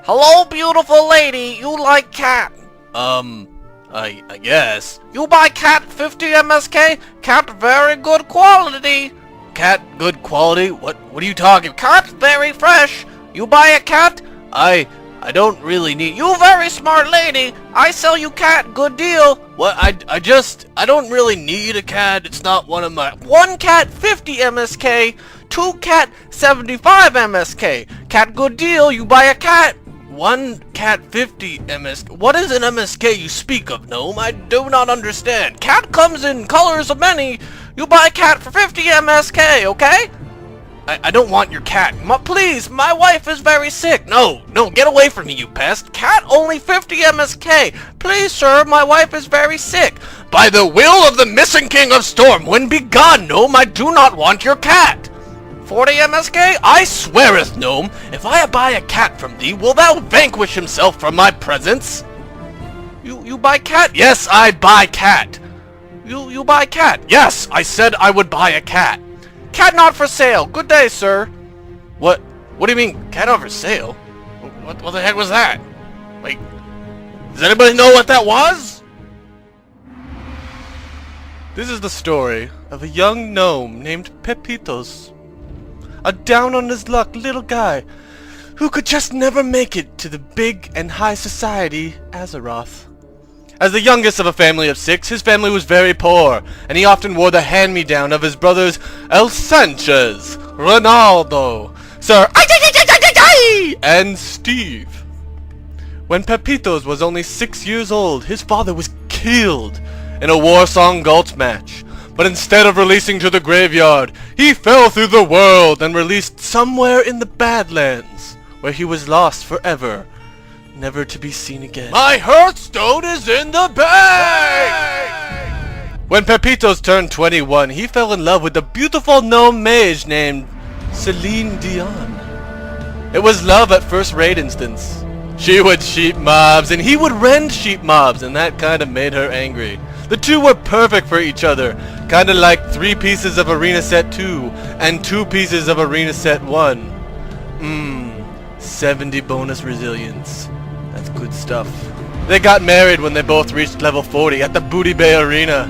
Hello, beautiful lady. You like cat? I guess. You buy cat 50 MSK? Cat very good quality. Cat good quality? What are you talking? Cat very fresh. You buy a cat? I don't really need. You very smart lady. I sell you cat, good deal. What? I don't really need a cat. It's not one of my. One cat 50 MSK. Two cat 75 MSK. Cat good deal. You buy a cat. One cat 50 MSK. What is an MSK you speak of, Gnome? I do not understand. Cat comes in colors of many. You buy a cat for 50 MSK, okay? I don't want your cat. Please, my wife is very sick. No, get away from me, you pest. Cat only 50 MSK. Please, sir, my wife is very sick. By the will of the missing king of Stormwind, be gone, Gnome. I do not want your cat. 40 MSK? I sweareth, Gnome, if I buy a cat from thee, will thou vanquish himself from my presence? You buy cat? Yes, I buy cat. You buy cat? Yes, I said I would buy a cat. Cat not for sale. Good day, sir. What do you mean, cat not for sale? What the heck was that? Like, does anybody know what that was? This is the story of a young gnome named Pepitoz. A down-on-his-luck little guy who could just never make it to the big and high society Azeroth. As the youngest of a family of 6, his family was very poor, and he often wore the hand-me-down of his brothers El Sanchez, Ronaldo, Sir and Steve. When Pepitoz was only 6 years old, his father was killed in a Warsong Gulch match. But instead of releasing to the graveyard, he fell through the world and released somewhere in the Badlands, where he was lost forever, never to be seen again. My Hearthstone is in the bag! When Pepitoz turned 21, he fell in love with a beautiful gnome mage named Celine Dion. It was love at first rate instance. She would sheep mobs, and he would rend sheep mobs, and that kinda made her angry. The two were perfect for each other, kinda like 3 pieces of Arena Set 2 and 2 pieces of Arena Set 1. 70 bonus resilience. That's good stuff. They got married when they both reached level 40 at the Booty Bay Arena.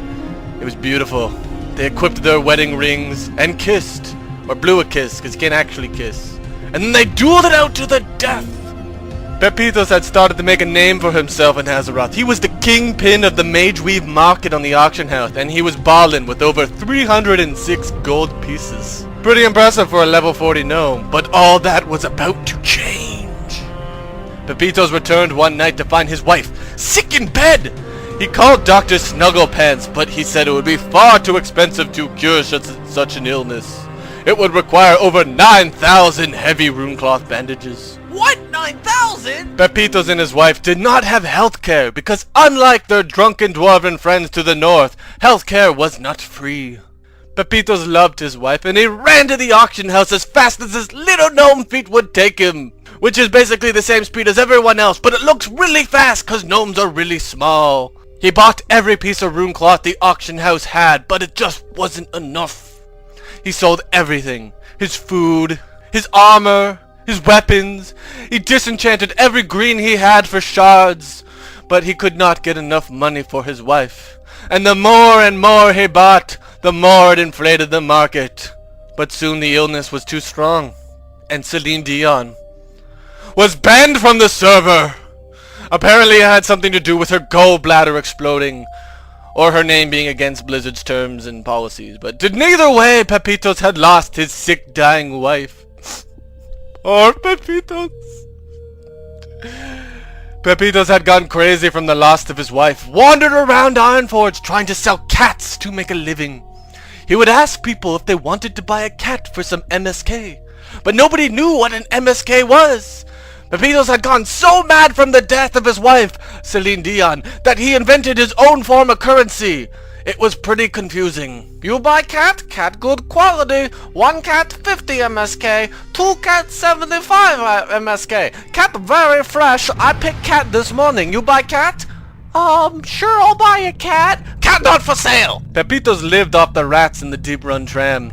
It was beautiful. They equipped their wedding rings and kissed. Or blew a kiss, because you can't actually kiss. And then they dueled it out to the death. Pepitoz had started to make a name for himself in Azeroth. He was the kingpin of the Mage Weave market on the auction house, and he was ballin' with over 306 gold pieces. Pretty impressive for a level 40 gnome, but all that was about to change. Pepitoz returned one night to find his wife sick in bed. He called Dr. Snugglepants, but he said it would be far too expensive to cure such an illness. It would require over 9,000 heavy runecloth bandages. What? 9,000? Pepitoz and his wife did not have health care because unlike their drunken dwarven friends to the north, health care was not free. Pepitoz loved his wife and he ran to the auction house as fast as his little gnome feet would take him. Which is basically the same speed as everyone else, but it looks really fast cause gnomes are really small. He bought every piece of runecloth the auction house had, but it just wasn't enough. He sold everything. His food, his armor, his weapons. He disenchanted every green he had for shards. But he could not get enough money for his wife. And the more and more he bought, the more it inflated the market. But soon the illness was too strong. And Celine Dion was banned from the server. Apparently it had something to do with her gallbladder exploding. Or her name being against Blizzard's terms and policies. But neither way, Pepitoz had lost his sick, dying wife. Poor Pepitoz. Pepitoz had gone crazy from the loss of his wife, wandered around Ironforge trying to sell cats to make a living. He would ask people if they wanted to buy a cat for some MSK, but nobody knew what an MSK was. Pepitoz had gone so mad from the death of his wife, Celine Dion, that he invented his own form of currency. It was pretty confusing. You buy cat? Cat good quality. One cat 50 MSK. Two cat 75 MSK. Cat very fresh. I picked cat this morning. You buy cat? Sure, I'll buy a cat. Cat not for sale. Pepitoz lived off the rats in the Deep Run tram,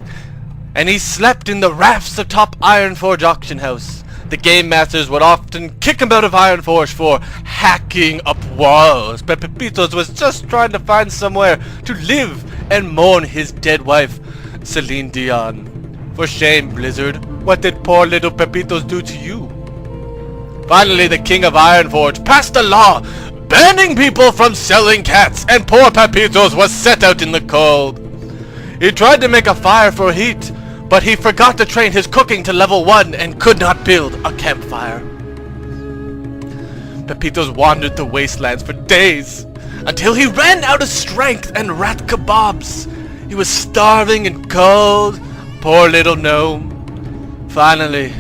and he slept in the rafts atop Ironforge Auction House. The Game Masters would often kick him out of Ironforge for hacking up walls, but Pepitoz was just trying to find somewhere to live and mourn his dead wife, Celine Dion. For shame, Blizzard. What did poor little Pepitoz do to you? Finally, the King of Ironforge passed a law banning people from selling cats, and poor Pepitoz was set out in the cold. He tried to make a fire for heat, but he forgot to train his cooking to level 1 and could not build a campfire. Pepitoz wandered the wastelands for days, until he ran out of strength and rat kebabs. He was starving and cold, poor little gnome. Finally,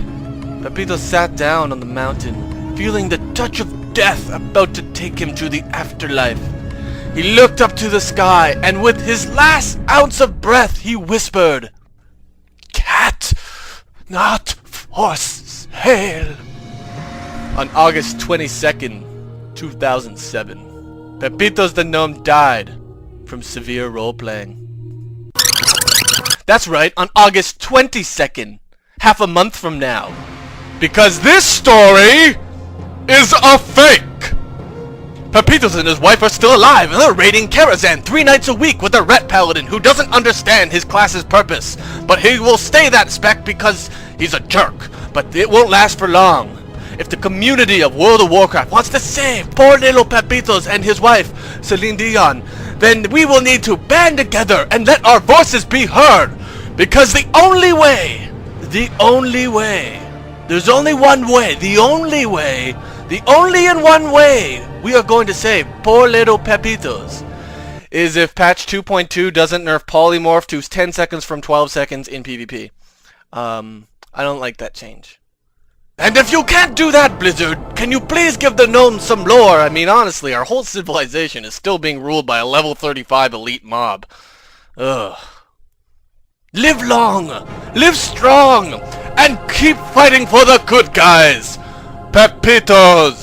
Pepitoz sat down on the mountain, feeling the touch of death about to take him to the afterlife. He looked up to the sky, and with his last ounce of breath, he whispered, "Cat, not for sale." On August 22nd, 2007, Pepitoz the Gnome died from severe role-playing. That's right, on August 22nd, half a month from now. Because this story is a fake! Pepitoz and his wife are still alive, and they're raiding Karazhan 3 nights a week with a rat paladin who doesn't understand his class's purpose. But he will stay that spec because he's a jerk, but it won't last for long. If the community of World of Warcraft wants to save poor little Pepitoz and his wife, Celine Dion, then we will need to band together and let our voices be heard. Because the only way, there's only one way, the only and one way we are going to save poor little Pepitoz is if patch 2.2 doesn't nerf polymorph to 10 seconds from 12 seconds in PvP. I don't like that change. And if you can't do that, Blizzard, can you please give the gnomes some lore? I mean, honestly, our whole civilization is still being ruled by a level 35 elite mob. Ugh. Live long, live strong, and keep fighting for the good guys. Pepitoz!